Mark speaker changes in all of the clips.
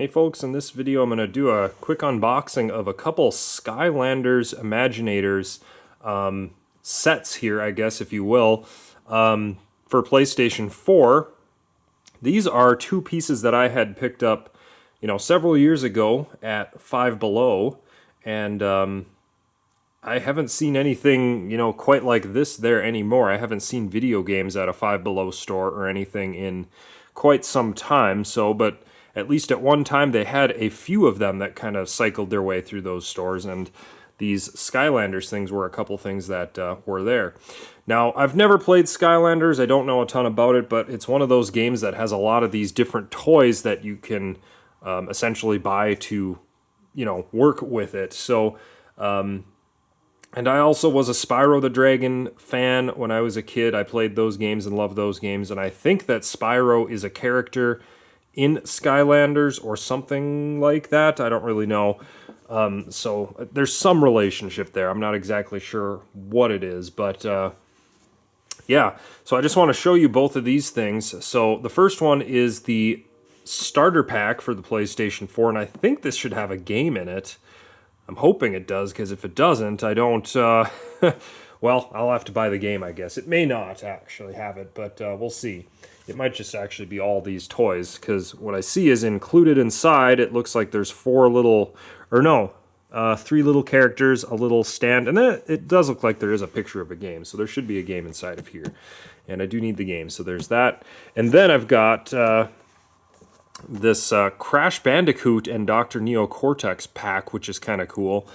Speaker 1: Hey folks, in this video I'm going to do a quick unboxing of a couple Skylanders Imaginators sets here, I guess, if you will, for PlayStation 4. These are two pieces that I had picked up, several years ago at Five Below, and I haven't seen anything, quite like this there anymore. I haven't seen video games at a Five Below store or anything in quite some time, but at least at one time they had a few of them that kind of cycled their way through those stores, and these Skylanders things were a couple things that were there. Now, I've never played Skylanders, I don't know a ton about it, but it's one of those games that has a lot of these different toys that you can essentially buy to, work with it. So, and I also was a Spyro the Dragon fan when I was a kid. I played those games and loved those games, and I think that Spyro is a character in Skylanders or something like that. I don't really know. So there's some relationship there. I'm not exactly sure what it is, but yeah. So I just want to show you both of these things. So the first one is the starter pack for the PlayStation 4, and I think this should have a game in it. I'm hoping it does, because if it doesn't, I don't, well, I'll have to buy the game, I guess. It may not actually have it, but we'll see. It might just actually be all these toys, because what I see is included inside, it looks like there's three little characters, a little stand, and then it does look like there is a picture of a game, so there should be a game inside of here. And I do need the game, so there's that. And then I've got this Crash Bandicoot and Dr. Neo Cortex pack, which is kind of cool.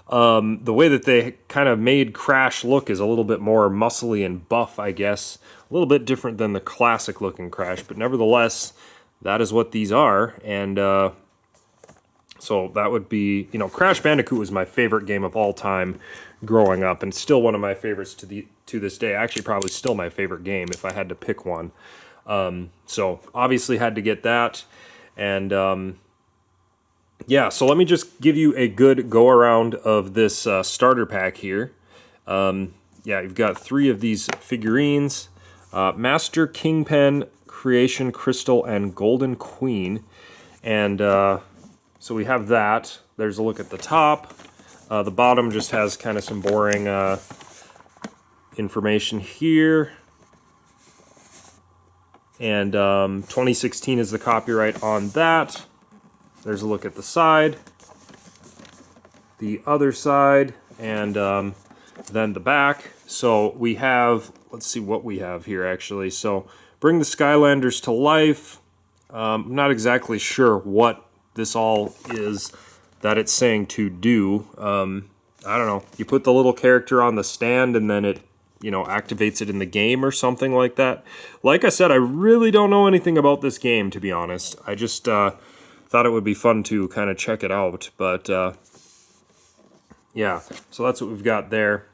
Speaker 1: The way that they kind of made Crash look is a little bit more muscly and buff, I guess. A little bit different than the classic looking Crash, but nevertheless, that is what these are. And so that would be, Crash Bandicoot was my favorite game of all time growing up, and still one of my favorites to this day. Actually, probably still my favorite game if I had to pick one. So obviously had to get that. And yeah, so let me just give you a good go around of this starter pack here. Yeah, you've got three of these figurines. Master Kingpin, Creation Crystal, and Golden Queen. And so we have that. There's a look at the top. The bottom just has kind of some boring information here. And 2016 is the copyright on that. There's a look at the side, the other side, and then the back. So we have, let's see what we have here actually. So bring the Skylanders to life. I'm not exactly sure what this all is that it's saying to do. I don't know. You put the little character on the stand and then it activates it in the game or something like that. Like I said, I really don't know anything about this game, to be honest. I just thought it would be fun to kind of check it out. But yeah, so that's what we've got there.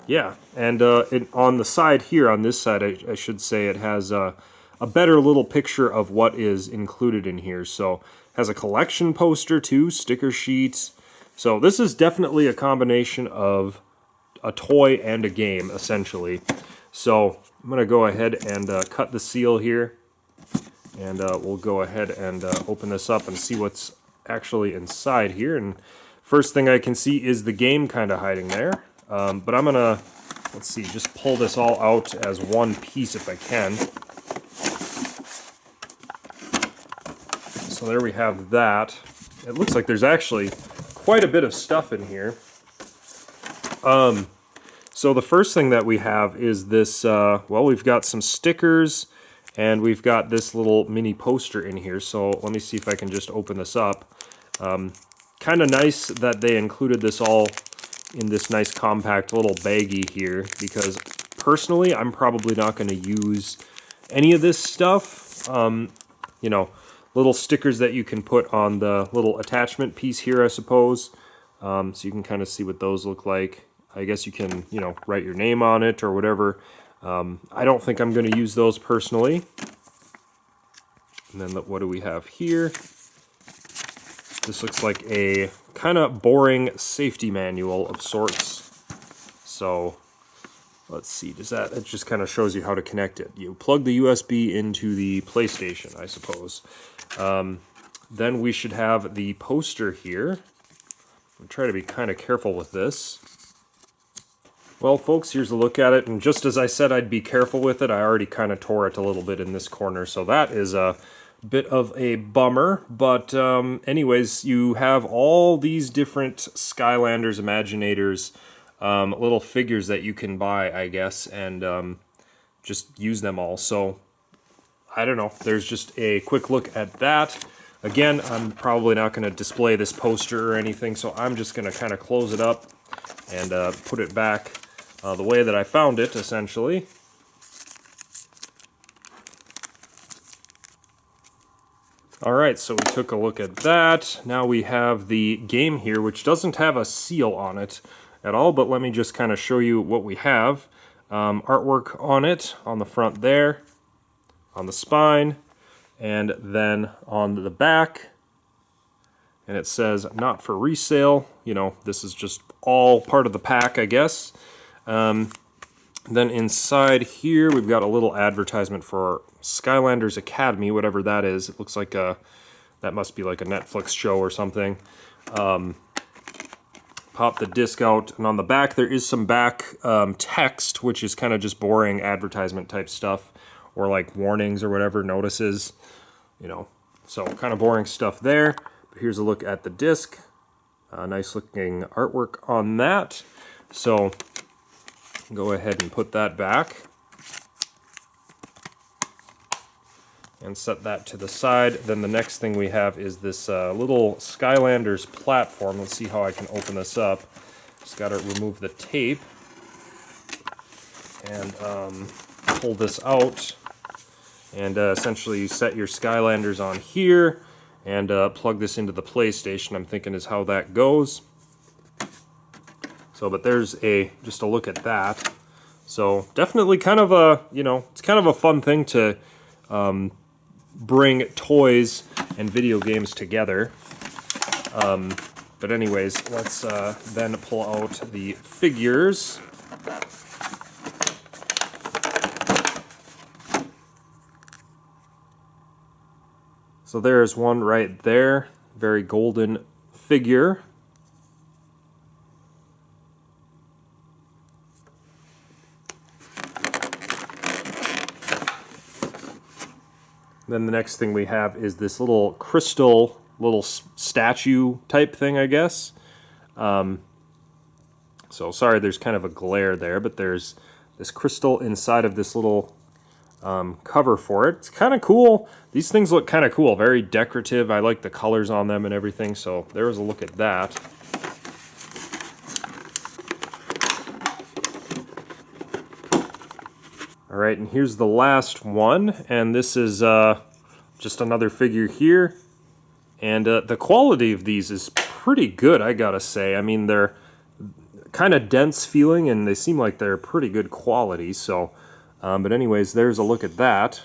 Speaker 1: Yeah, and on the side here, on this side, I should say, it has a better little picture of what is included in here. So it has a collection poster too, sticker sheets. So this is definitely a combination of a toy and a game, essentially. So I'm going to go ahead and cut the seal here, and we'll go ahead and open this up and see what's actually inside here. And first thing I can see is the game kind of hiding there, but I'm going to, let's see, just pull this all out as one piece if I can. So there we have that. It looks like there's actually quite a bit of stuff in here. So the first thing that we have is this, well, we've got some stickers, and we've got this little mini poster in here. So let me see if I can just open this up. Kind of nice that they included this all in this nice compact little baggie here, because personally, I'm probably not going to use any of this stuff. Little stickers that you can put on the little attachment piece here, I suppose. So you can kind of see what those look like. I guess you can, write your name on it or whatever. I don't think I'm going to use those personally. And then what do we have here? This looks like a kind of boring safety manual of sorts. So let's see, it just kind of shows you how to connect it. You plug the USB into the PlayStation, I suppose. Then we should have the poster here. I'll try to be kind of careful with this. Well, folks, here's a look at it, and just as I said I'd be careful with it, I already kind of tore it a little bit in this corner, so that is a bit of a bummer. But anyways, you have all these different Skylanders Imaginators little figures that you can buy, I guess, and just use them all. So, I don't know, there's just a quick look at that. Again, I'm probably not going to display this poster or anything, so I'm just going to kind of close it up and put it back the way that I found it, essentially. Alright, so we took a look at that. Now we have the game here, which doesn't have a seal on it at all, but let me just kind of show you what we have. Artwork on it, on the front there, on the spine, and then on the back. And it says, not for resale. You know, this is just all part of the pack, I guess. Then inside here, we've got a little advertisement for Skylanders Academy, whatever that is. It looks like that must be like a Netflix show or something. Pop the disc out, and on the back there is some back text, which is kind of just boring advertisement type stuff, or like warnings or whatever, notices, you know. So kind of boring stuff there. But here's a look at the disc. Nice looking artwork on that. So go ahead and put that back and set that to the side. Then the next thing we have is this little Skylanders platform. Let's see how I can open this up. Just got to remove the tape and pull this out. And essentially you set your Skylanders on here and plug this into the PlayStation, I'm thinking is how that goes. So, but there's just a look at that. So definitely kind of a, you know, it's kind of a fun thing to bring toys and video games together. But anyways, let's then pull out the figures. So there's one right there, very golden figure. Then the next thing we have is this little crystal, little statue type thing, I guess. So sorry, there's kind of a glare there, but there's this crystal inside of this little cover for it. It's kind of cool. These things look kind of cool, very decorative. I like the colors on them and everything, so there's a look at that. Alright, and here's the last one, and this is just another figure here. And the quality of these is pretty good, I gotta say. I mean, they're kind of dense feeling, and they seem like they're pretty good quality, so... but anyways, there's a look at that.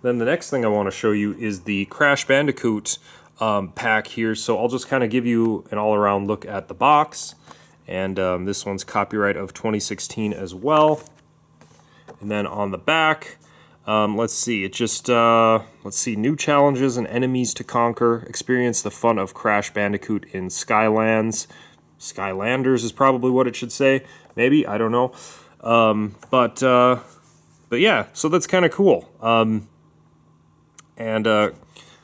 Speaker 1: Then the next thing I want to show you is the Crash Bandicoot pack here. So I'll just kind of give you an all-around look at the box. And this one's copyright of 2016 as well. And then on the back, let's see, it just, let's see, new challenges and enemies to conquer. Experience the fun of Crash Bandicoot in Skylanders is probably what it should say. Maybe, I don't know. But yeah, so that's kind of cool. And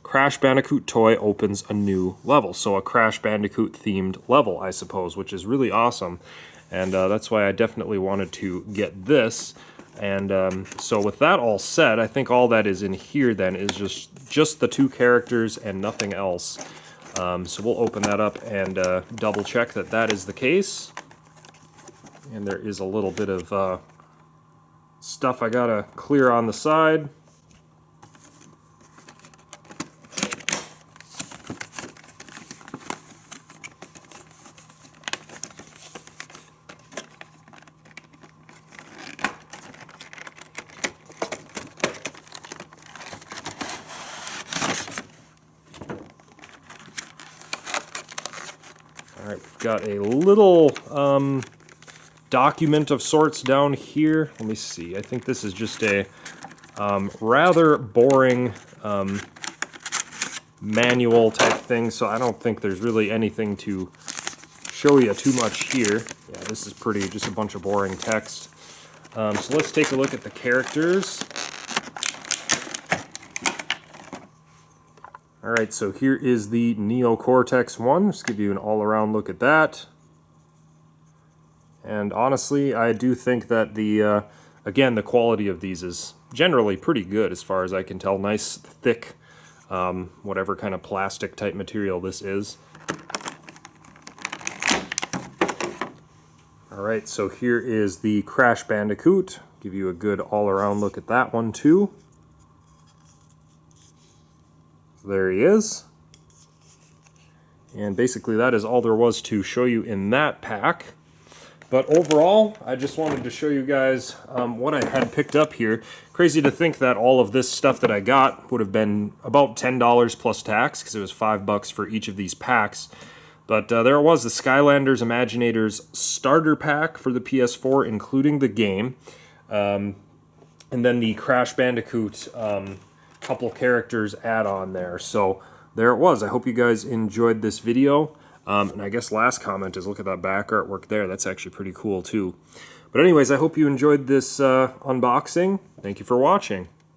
Speaker 1: Crash Bandicoot toy opens a new level. So a Crash Bandicoot themed level, I suppose, which is really awesome. And that's why I definitely wanted to get this. And so with that all said, I think all that is in here then is just the two characters and nothing else. So we'll open that up and double check that that is the case. And there is a little bit of stuff I gotta clear on the side. Alright, we've got a little document of sorts down here. Let me see. I think this is just a rather boring manual type thing, so I don't think there's really anything to show you too much here. Yeah, this is pretty, just a bunch of boring text. So let's take a look at the characters. Alright, so here is the Neo Cortex one. Just give you an all-around look at that. And honestly, I do think that the, again, the quality of these is generally pretty good as far as I can tell. Nice, thick, whatever kind of plastic type material this is. Alright, so here is the Crash Bandicoot. Give you a good all-around look at that one too. So there he is. And basically that is all there was to show you in that pack. But overall, I just wanted to show you guys what I had picked up here. Crazy to think that all of this stuff that I got would have been about $10 plus tax, because it was $5 for each of these packs. But there it was, the Skylanders Imaginations Starter Pack for the PS4, including the game. And then the Crash Bandicoot couple characters add-on there. So there it was. I hope you guys enjoyed this video. And I guess last comment is look at that back artwork there. That's actually pretty cool too. But anyways, I hope you enjoyed this unboxing. Thank you for watching.